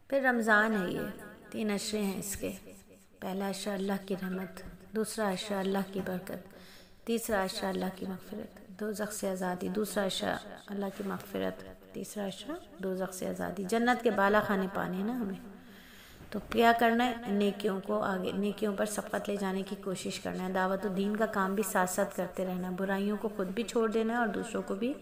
پھر رمضان ہے، یہ 3 عشرے ہیں اس کے. پہلا عشرہ اللہ کی رحمت، دوسرا عشرہ اللہ کی برکت، تیسرا عشرہ اللہ کی مغفرت، دوزخ سے آزادی، دوسرا عشرہ اللہ کی مغفرت، تیسرا عشرہ دوزخ سے آزادی. جنت کے بالا خانے پانے نا ہمیں، تو کیا کرنا ہے؟ نیکیوں کو آگے، نیکیوں پر سبقت لے جانے کی کوشش کرنا ہے. دعوت و دین کا کام بھی ساتھ ساتھ کرتے رہنا ہے. برائیوں کو خود بھی چھوڑ دینا ہے اور دوسروں کو بھی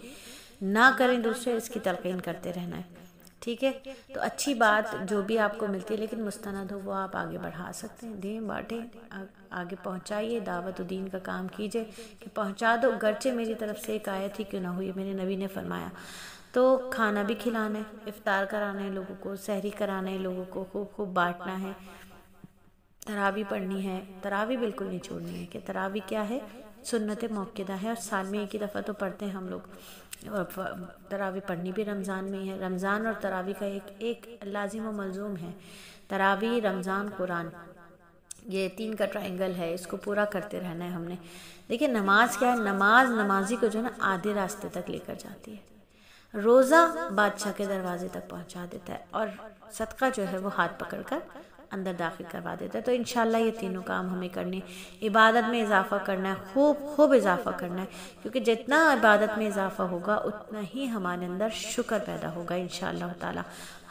نہ کریں دوسرے، اس کی تلقین کرتے رہنا ہے. ٹھیک ہے، تو اچھی بات جو بھی آپ کو ملتی ہے لیکن مستند ہو، وہ آپ آگے بڑھا سکتے ہیں. دیں، بانٹیں، آگے پہنچائیے. دعوت و دین کا کام کیجئے کہ پہنچا دو، گرچہ میری طرف سے ایک آیت ہی کیوں نہ ہوئی، میرے نبی نے فرمایا. تو کھانا بھی کھلانا ہے، افطار کرانا ہے لوگوں کو، سحری کرانا ہے لوگوں کو، خوب خوب بانٹنا ہے. تراویح پڑھنی ہے، تراویح بالکل نہیں چھوڑنی ہے. کہ تراویح کیا ہے؟ سنت موقدہ ہے، اور سال میں ایک ہی دفعہ تو پڑھتے ہیں ہم لوگ. اور تراویح پڑھنی بھی رمضان میں ہی ہے. رمضان اور تراویح کا ایک لازم و ملزوم ہے. تراویح، رمضان، قرآن، یہ 3 کا ٹرائنگل ہے، اس کو پورا کرتے رہنا ہے ہم نے. دیکھیں نماز کیا ہے؟ نماز نمازی کو جو ہے نا آدھے راستے تک لے کر جاتی ہے. روزہ بادشاہ کے دروازے تک پہنچا دیتا ہے، اور صدقہ جو ہے وہ ہاتھ پکڑ کر اندر داخل کروا دیتا ہے. تو انشاءاللہ یہ تینوں کام ہمیں کرنے. عبادت میں اضافہ کرنا ہے، خوب خوب اضافہ کرنا ہے، کیونکہ جتنا عبادت میں اضافہ ہوگا اتنا ہی ہمارے اندر شکر پیدا ہوگا انشاءاللہ تعالی.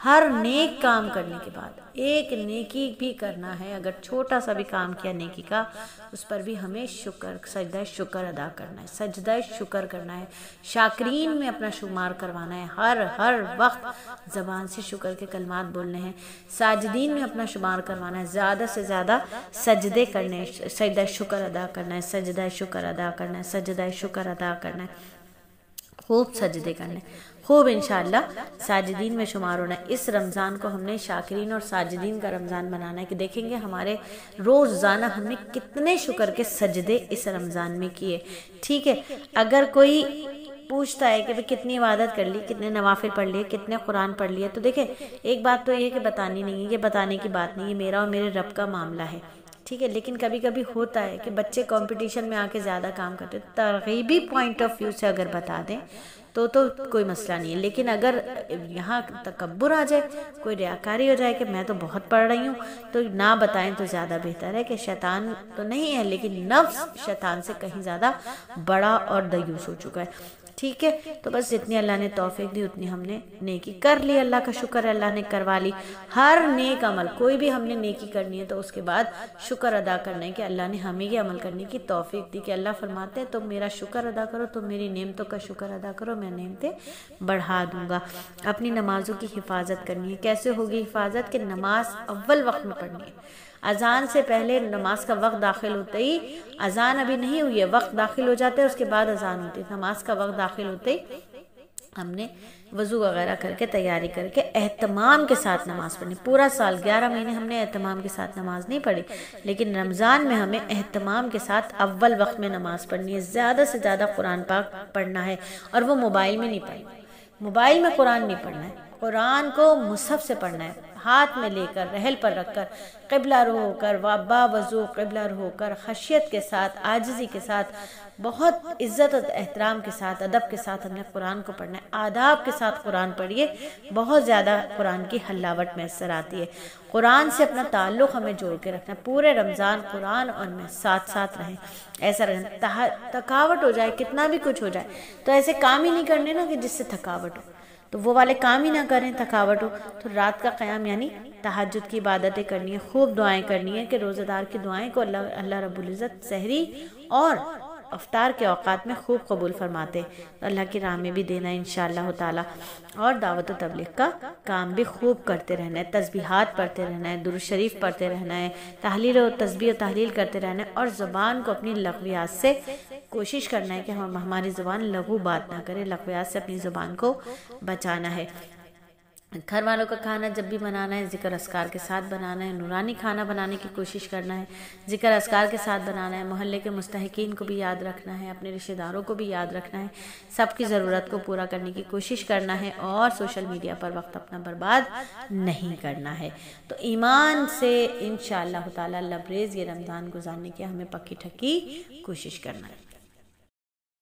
ہر نیک کام کرنے کے بعد ایک نیکی بھی کرنا ہے. اگر چھوٹا سا بھی کام کیا نیکی کا، اس پر بھی ہمیں شکر، سجدہ شکر ادا کرنا ہے. سجدہ شکر کرنا ہے، شاکرین میں اپنا شمار کروانا ہے. ہر وقت زبان سے شکر کے کلمات بولنے ہیں. ساجدین میں اپنا شمار کروانا ہے، زیادہ سے زیادہ سجدے کرنے، سجدہ شکر ادا کرنا ہے، سجدہ شکر ادا کرنا ہے، سجدہ شکر ادا کرنا ہے. خوب سجدے کرنے، خوب انشاءاللہ ساجدین میں شمار ہونا ہے. اس رمضان کو ہم نے شاکرین اور ساجدین کا رمضان بنانا ہے، کہ دیکھیں گے ہمارے روزانہ ہم نے کتنے شکر کے سجدے اس رمضان میں کیے. ٹھیک ہے، اگر کوئی پوچھتا ہے کہ کتنی عبادت کر لی، کتنے نوافل پڑھ لیے، کتنے قرآن پڑھ لیے، تو دیکھیں ایک بات تو یہ کہ بتانی نہیں ہے، یہ بتانے کی بات نہیں ہے، میرا اور میرے رب کا معاملہ ہے. ٹھیک ہے، لیکن کبھی کبھی ہوتا ہے کہ بچے کمپٹیشن میں آ کے زیادہ کام کرتے ہیں. ترغیبی پوائنٹ آف ویو سے اگر بتا دیں تو کوئی مسئلہ نہیں ہے. لیکن اگر یہاں تکبر آ جائے، کوئی ریاکاری ہو جائے کہ میں تو بہت پڑھ رہی ہوں، تو نہ بتائیں تو زیادہ بہتر ہے. کہ شیطان تو نہیں ہے، لیکن نفس شیطان سے کہیں زیادہ بڑا اور دیوس ہو چکا ہے. ٹھیک ہے، تو بس جتنی اللہ نے توفیق دی اتنی ہم نے نیکی کر لی. اللہ کا شکر ہے، اللہ نے کروا لی. ہر نیک عمل، کوئی بھی ہم نے نیکی کرنی ہے تو اس کے بعد شکر ادا کرنا ہے کہ اللہ نے ہمیں یہ عمل کرنے کی توفیق دی. کہ اللہ فرماتے ہیں تم میرا شکر ادا کرو، تم میری نعمتوں کا شکر ادا کرو، میں نعمتیں بڑھا دوں گا. اپنی نمازوں کی حفاظت کرنی ہے. کیسے ہوگی حفاظت؟ کہ نماز اول وقت میں پڑھنی ہے. اذان سے پہلے نماز کا وقت داخل ہوتے ہی، اذان ابھی نہیں ہوئی ہے، وقت داخل ہو جاتا ہے، اس کے بعد اذان ہوتی ہے. نماز کا وقت داخل ہوتے ہی ہم نے وضو وغیرہ کر کے تیاری کر کے اہتمام کے ساتھ نماز پڑھنی. پورا سال 11 مہینے ہم نے اہتمام کے ساتھ نماز نہیں پڑھی، لیکن رمضان میں ہمیں اہتمام کے ساتھ اول وقت میں نماز پڑھنی ہے. زیادہ سے زیادہ قرآن پاک پڑھنا ہے، اور وہ موبائل میں نہیں پڑھنا. موبائل میں قرآن نہیں پڑھنا ہے، قرآن کو مصحف سے پڑھنا ہے، ہاتھ میں لے کر، رحل پر رکھ کر، قبلہ رو ہو کر، با وضو قبلہ رو ہو کر، خشیت کے ساتھ، عاجزی کے ساتھ، بہت عزت و احترام کے ساتھ، ادب کے ساتھ ہم نے قرآن کو پڑھنا ہے. آداب کے ساتھ قرآن پڑھیے، بہت زیادہ قرآن کی حلاوت میسر آتی ہے. قرآن سے اپنا تعلق ہمیں جوڑ کے رکھنا ہے. پورے رمضان قرآن اور میں ساتھ ساتھ رہیں. ایسا رہیں تھکاوٹ ہو جائے، کتنا بھی کچھ ہو جائے، تو ایسے کام ہی نہیں کرنے نا کہ جس سے تھکاوٹ ہو، تو وہ والے کام ہی نہ کریں تھکاوٹ ہو. تو رات کا قیام یعنی تہجد کی عبادتیں کرنی ہے، خوب دعائیں کرنی ہے. کہ روزہ دار کی دعائیں کو اللہ رب العزت سحری اور افطار کے اوقات میں خوب قبول فرماتے. اللہ کی راہ میں بھی دینا ہے انشاءاللہ تعالی. اور دعوت و تبلیغ کا کام بھی خوب کرتے رہنا ہے. تسبیحات پڑھتے رہنا ہے، درود شریف پڑھتے رہنا ہے، تحلیل و تسبیح و تحلیل کرتے رہنا ہے. اور زبان کو اپنی لغویات سے کوشش کرنا ہے کہ ہماری زبان لغو بات نہ کرے. لغویات سے اپنی زبان کو بچانا ہے. گھر والوں کا کھانا جب بھی بنانا ہے ذکر اذکار کے ساتھ بنانا ہے. نورانی کھانا بنانے کی کوشش کرنا ہے، ذکر اذکار کے ساتھ بنانا ہے. محلے کے مستحقین کو بھی یاد رکھنا ہے، اپنے رشتہ داروں کو بھی یاد رکھنا ہے. سب کی ضرورت کو پورا کرنے کی کوشش کرنا ہے، اور سوشل میڈیا پر وقت اپنا برباد نہیں کرنا ہے. تو ایمان سے انشاءاللہ تعالی لبریز یہ رمضان گزارنے کی ہمیں پکی ٹھکی کوشش کرنا ہے.